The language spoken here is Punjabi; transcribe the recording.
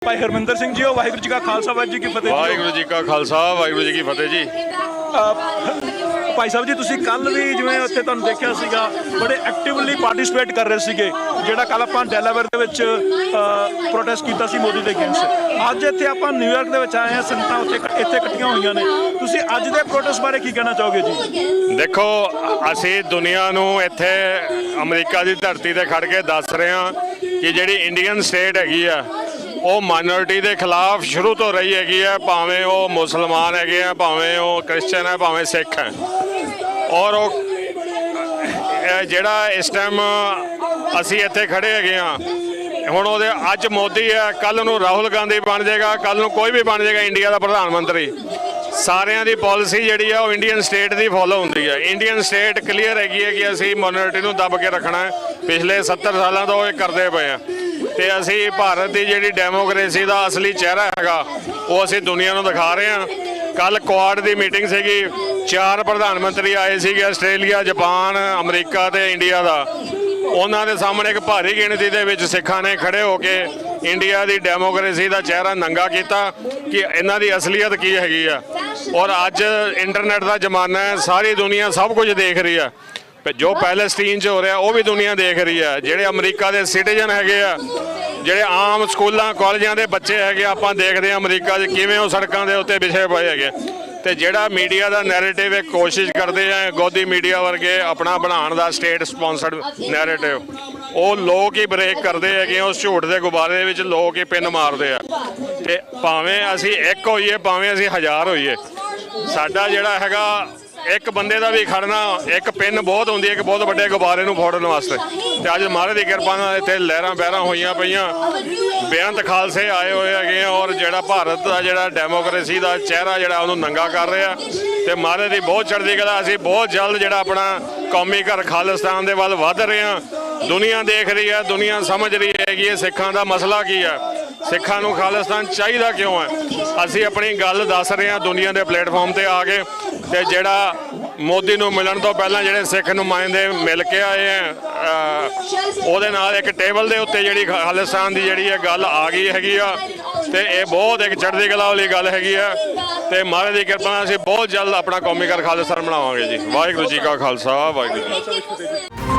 ਭਾਈ ਹਰਮਿੰਦਰ ਸਿੰਘ ਜੀ, ਵਾਹਿਗੁਰੂ ਜੀ ਕਾ ਖਾਲਸਾ ਵਾਹਿਗੁਰੂ ਜੀ ਕੀ ਫਤਿਹ। ਵਾਹਿਗੁਰੂ ਜੀ ਕਾ ਖਾਲਸਾ ਵਾਹਿਗੁਰੂ ਜੀ ਕੀ ਫਤਿਹ ਜੀ। ਭਾਈ ਸਾਹਿਬ ਜੀ, ਤੁਸੀਂ ਕੱਲ ਵੀ ਜਿਵੇਂ ਉੱਥੇ ਤੁਹਾਨੂੰ ਦੇਖਿਆ ਸੀਗਾ ਬੜੇ ਐਕਟਿਵਲੀ ਪਾਰਟਿਸਿਪੇਟ ਕਰ ਰਹੇ ਸੀਗੇ, ਜਿਹੜਾ ਕੱਲ ਆਪਾਂ ਡੈਲਾਵੇਅਰ ਦੇ ਵਿੱਚ ਪ੍ਰੋਟੈਸਟ ਕੀਤਾ ਸੀ ਮੋਦੀ ਦੇ ਅਗੇਂਸਟ। ਅੱਜ ਇੱਥੇ ਆਪਾਂ ਨਿਊਯਾਰਕ ਦੇ ਵਿੱਚ ਆਏ ਹਾਂ, ਸੰਗਤਾਂ ਇੱਥੇ ਇਕੱਠੀਆਂ ਹੋਈਆਂ ਨੇ। ਤੁਸੀਂ ਅੱਜ ਦੇ ਪ੍ਰੋਟੈਸਟ ਬਾਰੇ ਕੀ ਕਹਿਣਾ ਚਾਹੋਗੇ ਜੀ? ਦੇਖੋ, ਅਸੀਂ ਦੁਨੀਆ ਨੂੰ ਇੱਥੇ ਅਮਰੀਕਾ ਦੀ ਧਰਤੀ ਤੇ ਖੜ ਕੇ ਦੱਸ ਰਹੇ ਹਾਂ ਕਿ ਜਿਹੜੀ ਇੰਡੀਅਨ ਸਟੇਟ ਹੈਗੀ ਆ ਉਹ ਮਾਈਨੋਰਿਟੀ ਦੇ ਖਿਲਾਫ ਸ਼ੁਰੂ ਤੋਂ ਰਹੀ ਹੈਗੀ ਆ, ਭਾਵੇਂ ਉਹ ਮੁਸਲਮਾਨ ਹੈਗੇ ਆ, ਭਾਵੇਂ ਉਹ ਕ੍ਰਿਸਚਨ ਹੈ, ਭਾਵੇਂ ਸਿੱਖ ਹੈ। ਔਰ ਉਹ ਜਿਹੜਾ ਇਸ ਟਾਈਮ ਅਸੀਂ ਇੱਥੇ ਖੜੇ ਹੈਗੇ ਆ, ਹੁਣ ਉਹਦੇ ਅੱਜ ਮੋਦੀ ਹੈ, ਕੱਲ ਨੂੰ ਰਾਹੁਲ ਗਾਂਧੀ ਬਣ ਜਾਏਗਾ, ਕੱਲ ਨੂੰ ਕੋਈ ਵੀ ਬਣ ਜਾਏਗਾ ਇੰਡੀਆ ਦਾ ਪ੍ਰਧਾਨ ਮੰਤਰੀ। ਸਾਰਿਆਂ ਦੀ ਪਾਲਿਸੀ ਜਿਹੜੀ ਆ ਉਹ ਇੰਡੀਅਨ ਸਟੇਟ ਦੀ ਫੋਲੋ ਹੁੰਦੀ ਹੈ। ਇੰਡੀਅਨ ਸਟੇਟ ਕਲੀਅਰ ਹੈਗੀ ਹੈ ਕਿ ਅਸੀਂ ਮਾਈਨੋਰਿਟੀ ਨੂੰ ਦੱਬ ਕੇ ਰੱਖਣਾ ਹੈ। ਪਿਛਲੇ 70 ਸਾਲਾਂ ਤੋਂ ਇਹ ਕਰਦੇ ਪਏ ਆ, ਤੇ ਅਸੀਂ ਭਾਰਤ ਦੀ ਜਿਹੜੀ ਡੈਮੋਕ੍ਰੇਸੀ ਦਾ ਅਸਲੀ ਚਿਹਰਾ ਹੈਗਾ ਉਹ ਅਸੀਂ ਦੁਨੀਆ ਨੂੰ ਦਿਖਾ ਰਹੇ ਹਾਂ। ਕੱਲ ਕੁਆਡ ਦੀ ਮੀਟਿੰਗ ਸੀਗੀ, 4 ਪ੍ਰਧਾਨ ਮੰਤਰੀ ਆਏ ਸੀਗੇ, ਆਸਟ੍ਰੇਲੀਆ, ਜਾਪਾਨ, ਅਮਰੀਕਾ ਤੇ ਇੰਡੀਆ ਦਾ। ਉਹਨਾਂ ਦੇ ਸਾਹਮਣੇ ਇੱਕ ਭਾਰੀ ਗਿਣਤੀ ਦੇ ਵਿੱਚ ਸਿੱਖਾਂ ਨੇ ਖੜੇ ਹੋ ਕੇ ਇੰਡੀਆ ਦੀ ਡੈਮੋਕ੍ਰੇਸੀ ਦਾ ਚਿਹਰਾ ਨੰਗਾ ਕੀਤਾ ਕਿ ਇਹਨਾਂ ਦੀ ਅਸਲੀਅਤ ਕੀ ਹੈਗੀ ਆ। ਔਰ ਅੱਜ ਇੰਟਰਨੈਟ ਦਾ ਜ਼ਮਾਨਾ ਹੈ, ਸਾਰੀ ਦੁਨੀਆ ਸਭ ਕੁਝ ਦੇਖ ਰਹੀ ਆ। ਜੋ ਪੈਲਸਟੀਨ 'ਚ ਹੋ ਰਿਹਾ ਉਹ ਵੀ ਦੁਨੀਆ ਦੇਖ ਰਹੀ ਆ। ਜਿਹੜੇ ਅਮਰੀਕਾ ਦੇ ਸਿਟੀਜ਼ਨ ਹੈਗੇ ਆ, ਜਿਹੜੇ ਆਮ ਸਕੂਲਾਂ ਕਾਲਜਾਂ ਦੇ ਬੱਚੇ ਹੈਗੇ, ਆਪਾਂ ਦੇਖਦੇ ਹਾਂ ਅਮਰੀਕਾ 'ਚ ਕਿਵੇਂ ਉਹ ਸੜਕਾਂ ਦੇ ਉੱਤੇ ਵਿਛੇ ਪਏ ਹੈਗੇ। ਤੇ ਜਿਹੜਾ ਮੀਡੀਆ ਦਾ ਨੈਰੇਟਿਵ ਇੱਕ ਕੋਸ਼ਿਸ਼ ਕਰਦੇ ਆ ਗੋਦੀ ਮੀਡੀਆ ਵਰਗੇ ਆਪਣਾ ਬਣਾਉਣ ਦਾ, ਸਟੇਟ ਸਪਾਂਸਰਡ ਨੈਰੇਟਿਵ, ਉਹ ਲੋਕ ਹੀ ਬ੍ਰੇਕ ਕਰਦੇ ਹੈਗੇ। ਉਸ ਝੂਠ ਦੇ ਗੁਬਾਰੇ ਦੇ ਵਿੱਚ ਲੋਕ ਹੀ ਪਿੰਨ ਮਾਰਦੇ ਆ। ਤੇ ਭਾਵੇਂ ਅਸੀਂ ਇੱਕ ਹੋਈਏ, ਭਾਵੇਂ ਅਸੀਂ 1000 ਹੋਈਏ, ਸਾਡਾ ਜਿਹੜਾ ਹੈਗਾ ਇੱਕ ਬੰਦੇ ਦਾ ਵੀ ਖੜਨਾ, ਇੱਕ ਪਿੰਨ ਬਹੁਤ ਹੁੰਦੀ ਹੈ ਇੱਕ ਬਹੁਤ ਵੱਡੇ ਗੁਬਾਰੇ ਨੂੰ ਫੋੜਨ ਵਾਸਤੇ। ਤੇ ਅੱਜ ਮਹਾਰਾਜ ਦੀ ਕਿਰਪਾ ਨਾਲ ਇੱਥੇ ਲਹਿਰਾਂ ਬਹਿਰਾਂ ਹੋਈਆਂ ਪਈਆਂ, ਬੇਅੰਤ ਖਾਲਸੇ ਆਏ ਹੋਏ ਹੈਗੇ ਆ। ਔਰ ਜਿਹੜਾ ਭਾਰਤ ਦਾ ਜਿਹੜਾ ਡੈਮੋਕ੍ਰੇਸੀ ਦਾ ਚਿਹਰਾ ਜਿਹੜਾ ਉਹਨੂੰ ਨੰਗਾ ਕਰ ਰਿਹਾ, ਤੇ ਮਹਾਰਾਜ ਦੀ ਬਹੁਤ ਚੜ੍ਹਦੀ ਕਲਾ। ਅਸੀਂ ਬਹੁਤ ਜਲਦ ਜਿਹੜਾ ਆਪਣਾ ਕੌਮੀ ਘਰ ਖਾਲਿਸਤਾਨ ਦੇ ਵੱਲ ਵੱਧ ਰਹੇ ਹਾਂ। ਦੁਨੀਆ ਦੇਖ ਰਹੀ ਹੈ, ਦੁਨੀਆ ਸਮਝ ਰਹੀ ਹੈਗੀ ਇਹ ਸਿੱਖਾਂ ਦਾ ਮਸਲਾ ਕੀ ਹੈ, ਸਿੱਖਾਂ ਨੂੰ ਖਾਲਿਸਤਾਨ ਚਾਹੀਦਾ ਕਿਉਂ ਹੈ। ਅਸੀਂ ਆਪਣੀ ਗੱਲ ਦੱਸ ਰਹੇ ਹਾਂ ਦੁਨੀਆ ਦੇ ਪਲੇਟਫਾਰਮ ਤੇ ਆ ਕੇ। ਤੇ ਜਿਹੜਾ ਮੋਦੀ ਨੂੰ ਮਿਲਣ ਤੋਂ ਪਹਿਲਾਂ ਜਿਹੜੇ ਸਿੱਖ ਨੁਮਾਇੰਦੇ ਮਿਲ ਕੇ ਆਏ ਆ, ਉਹਦੇ ਨਾਲ ਇੱਕ ਟੇਬਲ ਦੇ ਉੱਤੇ ਜਿਹੜੀ ਖਾਲਿਸਤਾਨ ਦੀ ਜਿਹੜੀ ਇਹ ਗੱਲ ਆ ਗਈ ਹੈਗੀ ਆ। ਤੇ ਇਹ ਬਹੁਤ ਇੱਕ ਚੜ੍ਹਦੀ ਕਲਾ ਵਾਲੀ ਗੱਲ ਹੈਗੀ ਆ। ਤੇ ਮਹਾਰਾਜ ਦੀ ਕਿਰਪਾ ਨਾਲ ਅਸੀਂ ਬਹੁਤ ਜਲਦ ਆਪਣਾ ਕੌਮੀ ਘਰ ਖਾਲਿਸਤਾਨ ਬਣਾਵਾਂਗੇ ਜੀ। ਵਾਹਿਗੁਰੂ ਜੀ ਕਾ ਖਾਲਸਾ ਵਾਹਿਗੁਰੂ ਜੀ ਕੀ ਫਤਿਹ।